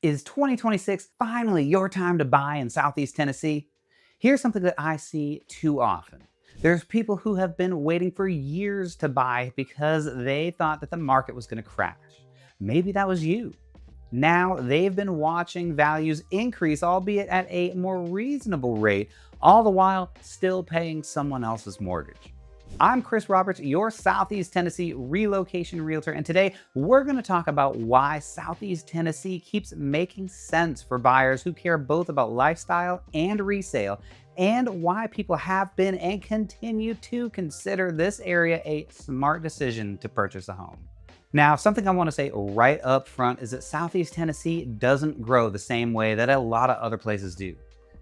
Is 2026 finally your time to buy in Southeast Tennessee? Here's something that I see too often. There's people who have been waiting for years to buy because they thought that the market was going to crash. Maybe that was you. Now they've been watching values increase, albeit at a more reasonable rate, all the while still paying someone else's mortgage. I'm Chris Roberts, your Southeast Tennessee relocation realtor, and today we're going to talk about why Southeast Tennessee keeps making sense for buyers who care both about lifestyle and resale, and why people have been and continue to consider this area a smart decision to purchase a home. Now, something I want to say right up front is that Southeast Tennessee doesn't grow the same way that a lot of other places do.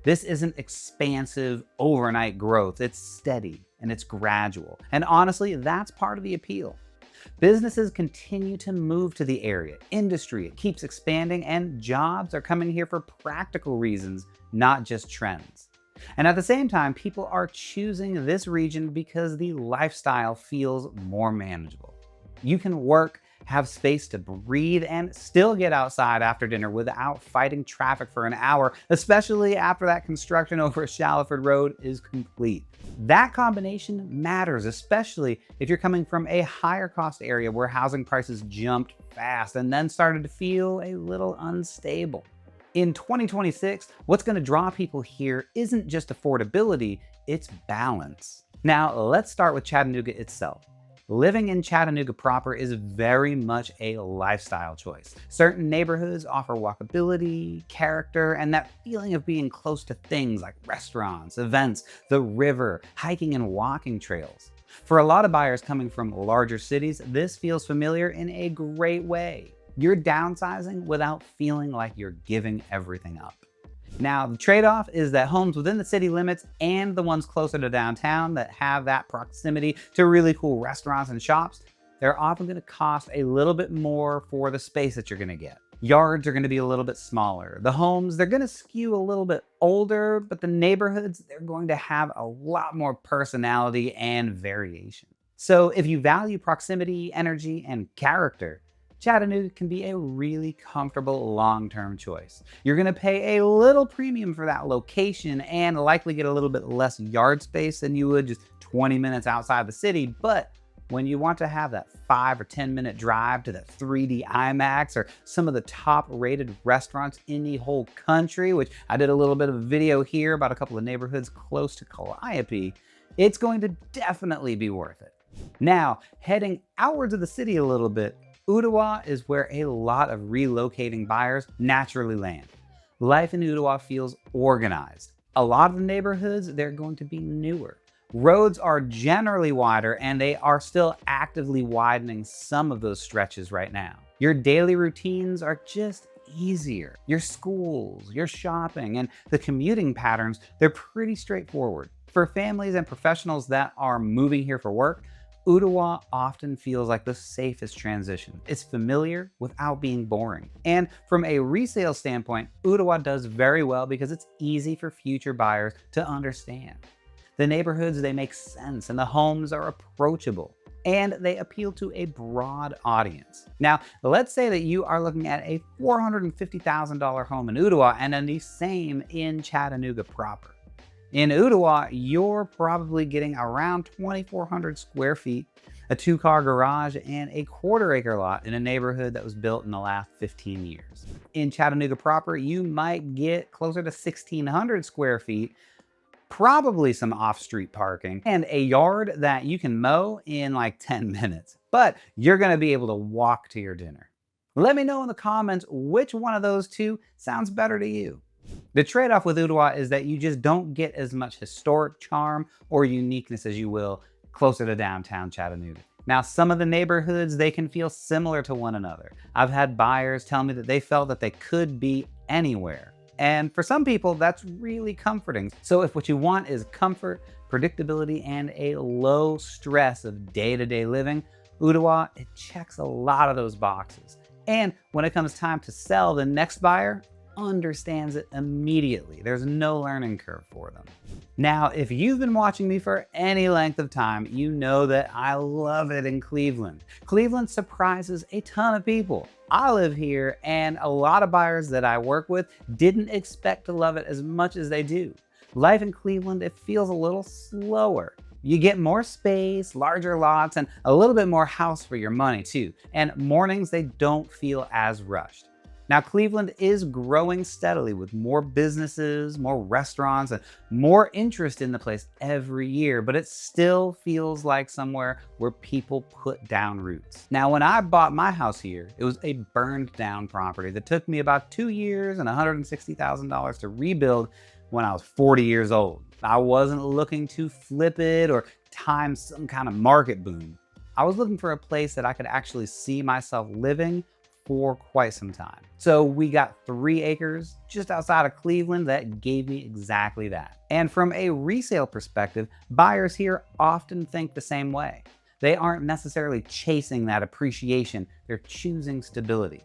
This isn't expansive overnight growth, it's steady and it's gradual. And honestly, that's part of the appeal. Businesses continue to move to the area, industry it keeps expanding, and jobs are coming here for practical reasons, not just trends. And at the same time, people are choosing this region because the lifestyle feels more manageable. You can work, have space to breathe, and still get outside after dinner without fighting traffic for an hour, especially after that construction over Shallowford Road is complete. That combination matters, especially if you're coming from a higher cost area where housing prices jumped fast and then started to feel a little unstable. In 2026, what's going to draw people here isn't just affordability, it's balance. Now, let's start with Chattanooga itself. Living in Chattanooga proper is very much a lifestyle choice. Certain neighborhoods offer walkability, character, and that feeling of being close to things like restaurants, events, the river, hiking and walking trails. For a lot of buyers coming from larger cities, this feels familiar in a great way. You're downsizing without feeling like you're giving everything up. Now, the trade-off is that homes within the city limits and the ones closer to downtown that have that proximity to really cool restaurants and shops, they're often going to cost a little bit more for the space that you're going to get. Yards are going to be a little bit smaller. The homes, they're going to skew a little bit older, but the neighborhoods, they're going to have a lot more personality and variation. So if you value proximity, energy, and character, Chattanooga can be a really comfortable long-term choice. You're going to pay a little premium for that location and likely get a little bit less yard space than you would just 20 minutes outside the city, but when you want to have that 5 or 10 minute drive to the 3D IMAX or some of the top rated restaurants in the whole country, which I did a little bit of a video here about a couple of neighborhoods close to Calliope, it's going to definitely be worth it. Now, heading outwards of the city a little bit, Ooltewah is where a lot of relocating buyers naturally land. Life in Ooltewah feels organized. A lot of the neighborhoods, they're going to be newer. Roads are generally wider, and they are still actively widening some of those stretches right now. Your daily routines are just easier. Your schools, your shopping, and the commuting patterns, they're pretty straightforward. For families and professionals that are moving here for work, Ooltewah often feels like the safest transition. It's familiar without being boring. And from a resale standpoint, Ooltewah does very well because it's easy for future buyers to understand. The neighborhoods, they make sense, and the homes are approachable, and they appeal to a broad audience. Now, let's say that you are looking at a $450,000 home in Ooltewah and then the same in Chattanooga proper. In Ooltewah, you're probably getting around 2,400 square feet, a 2-car garage, and a quarter-acre lot in a neighborhood that was built in the last 15 years. In Chattanooga proper, you might get closer to 1,600 square feet, probably some off-street parking, and a yard that you can mow in like 10 minutes. But you're going to be able to walk to your dinner. Let me know in the comments which one of those two sounds better to you. The trade-off with Ooltewah is that you just don't get as much historic charm or uniqueness as you will closer to downtown Chattanooga. Now, some of the neighborhoods, they can feel similar to one another. I've had buyers tell me that they felt that they could be anywhere. And for some people, that's really comforting. So if what you want is comfort, predictability, and a low stress of day-to-day living, Ooltewah, it checks a lot of those boxes. And when it comes time to sell, the next buyer, understands it immediately. There's no learning curve for them. Now, if you've been watching me for any length of time, you know that I love it in Cleveland. Cleveland surprises a ton of people. I live here, and a lot of buyers that I work with didn't expect to love it as much as they do. Life in Cleveland, it feels a little slower. You get more space, larger lots, and a little bit more house for your money too. And mornings, they don't feel as rushed. Now, Cleveland is growing steadily with more businesses, more restaurants, and more interest in the place every year, but it still feels like somewhere where people put down roots. Now, when I bought my house here, it was a burned down property that took me about 2 years and $160,000 to rebuild when I was 40 years old. I wasn't looking to flip it or time some kind of market boom. I was looking for a place that I could actually see myself living for quite some time. So we got 3 acres just outside of Cleveland that gave me exactly that. And from a resale perspective, buyers here often think the same way. They aren't necessarily chasing that appreciation, they're choosing stability.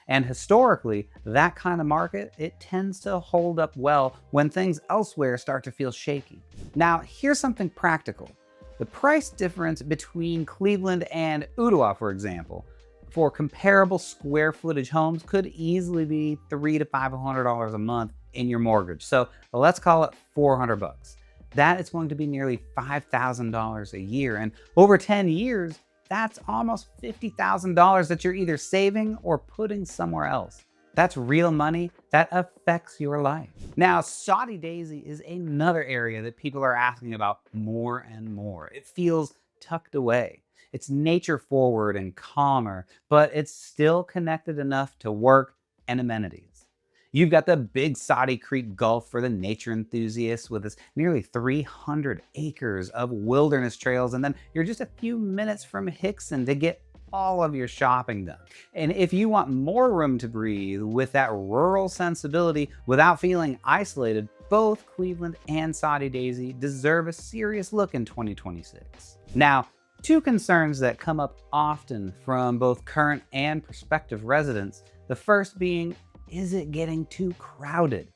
And historically, that kind of market, it tends to hold up well when things elsewhere start to feel shaky. Now, here's something practical. The price difference between Cleveland and Ooltewah, for example, for comparable square footage homes could easily be $300 to $500 a month in your mortgage. So let's call it 400 bucks. That is going to be nearly $5,000 a year. And over 10 years, that's almost $50,000 that you're either saving or putting somewhere else. That's real money that affects your life. Now, Soddy Daisy is another area that people are asking about more and more. It feels tucked away. It's nature forward and calmer, but it's still connected enough to work and amenities. You've got the big Soddy Creek Gulf for the nature enthusiasts with its nearly 300 acres of wilderness trails, and then you're just a few minutes from Hickson to get all of your shopping done. And if you want more room to breathe with that rural sensibility without feeling isolated, both Cleveland and Soddy Daisy deserve a serious look in 2026. Now, 2 concerns that come up often from both current and prospective residents. The first being, is it getting too crowded?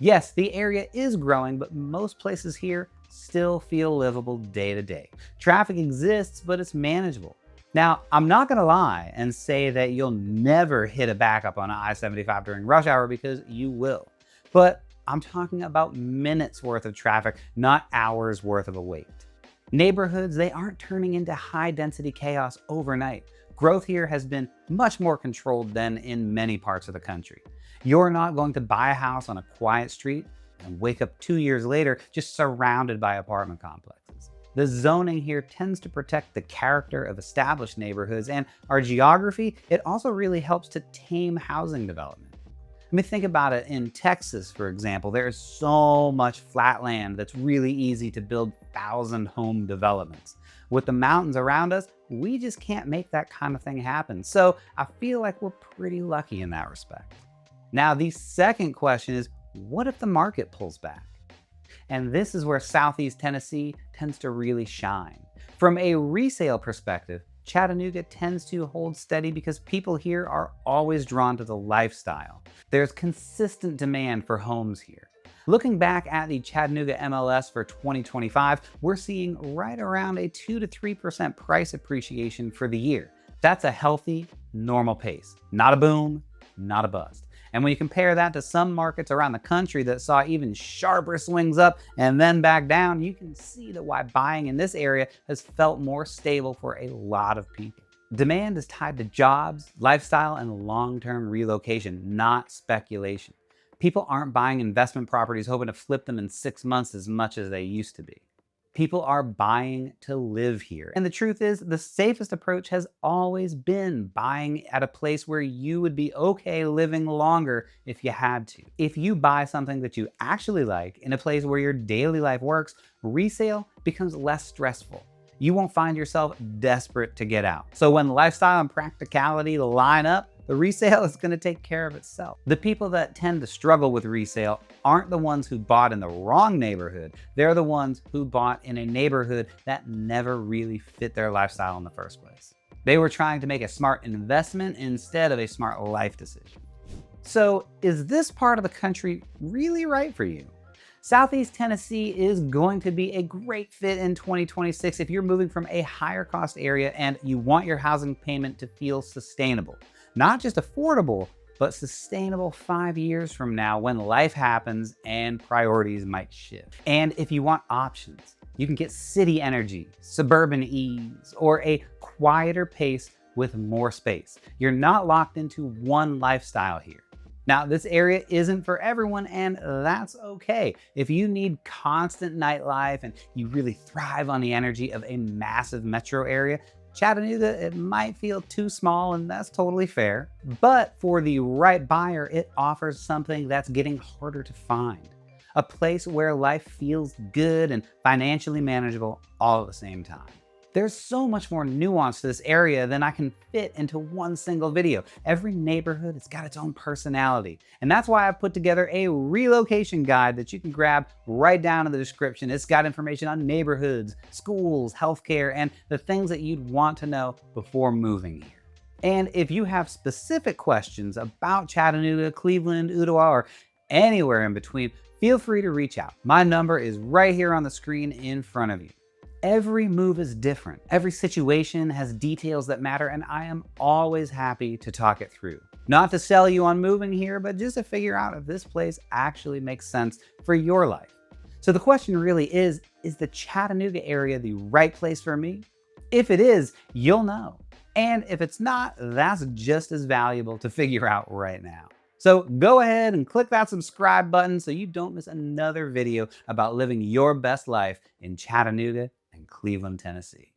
Yes, the area is growing, but most places here still feel livable day to day. Traffic exists, but it's manageable. Now, I'm not gonna lie and say that you'll never hit a backup on I-75 during rush hour, because you will. But I'm talking about minutes worth of traffic, not hours worth of a wait. Neighborhoods, they aren't turning into high density chaos overnight. Growth here has been much more controlled than in many parts of the country. You're not going to buy a house on a quiet street and wake up 2 years later just surrounded by apartment complexes. The zoning here tends to protect the character of established neighborhoods, and our geography, it also really helps to tame housing development. I mean, think about it. In Texas, for example, there is so much flat land that's really easy to build 1,000-home developments. With the mountains around us, we just can't make that kind of thing happen. So I feel like we're pretty lucky in that respect. Now, the second question is, what if the market pulls back? And this is where Southeast Tennessee tends to really shine. From a resale perspective, Chattanooga tends to hold steady because people here are always drawn to the lifestyle. There's consistent demand for homes here. Looking back at the Chattanooga MLS for 2025, we're seeing right around a 2 to 3% price appreciation for the year. That's a healthy, normal pace. Not a boom, not a bust. And when you compare that to some markets around the country that saw even sharper swings up and then back down, you can see that why buying in this area has felt more stable for a lot of people. Demand is tied to jobs, lifestyle, and long-term relocation, not speculation. People aren't buying investment properties hoping to flip them in 6 months as much as they used to be. People are buying to live here. And the truth is, the safest approach has always been buying at a place where you would be okay living longer if you had to. If you buy something that you actually like in a place where your daily life works, resale becomes less stressful. You won't find yourself desperate to get out. So when lifestyle and practicality line up, the resale is going to take care of itself. The people that tend to struggle with resale aren't the ones who bought in the wrong neighborhood. They're the ones who bought in a neighborhood that never really fit their lifestyle in the first place. They were trying to make a smart investment instead of a smart life decision. So, is this part of the country really right for you? Southeast Tennessee is going to be a great fit in 2026 if you're moving from a higher cost area and you want your housing payment to feel sustainable. Not just affordable, but sustainable 5 years from now when life happens and priorities might shift. And if you want options, you can get city energy, suburban ease, or a quieter pace with more space. You're not locked into one lifestyle here. Now, this area isn't for everyone, and that's okay. If you need constant nightlife and you really thrive on the energy of a massive metro area, Chattanooga, it might feel too small, and that's totally fair. But for the right buyer, it offers something that's getting harder to find. A place where life feels good and financially manageable all at the same time. There's so much more nuance to this area than I can fit into one single video. Every neighborhood has got its own personality. And that's why I've put together a relocation guide that you can grab right down in the description. It's got information on neighborhoods, schools, healthcare, and the things that you'd want to know before moving here. And if you have specific questions about Chattanooga, Cleveland, Ooltewah, or anywhere in between, feel free to reach out. My number is right here on the screen in front of you. Every move is different. Every situation has details that matter, and I am always happy to talk it through. Not to sell you on moving here, but just to figure out if this place actually makes sense for your life. So the question really is the Chattanooga area the right place for me? If it is, you'll know. And if it's not, that's just as valuable to figure out right now. So go ahead and click that subscribe button so you don't miss another video about living your best life in Chattanooga and Cleveland, Tennessee.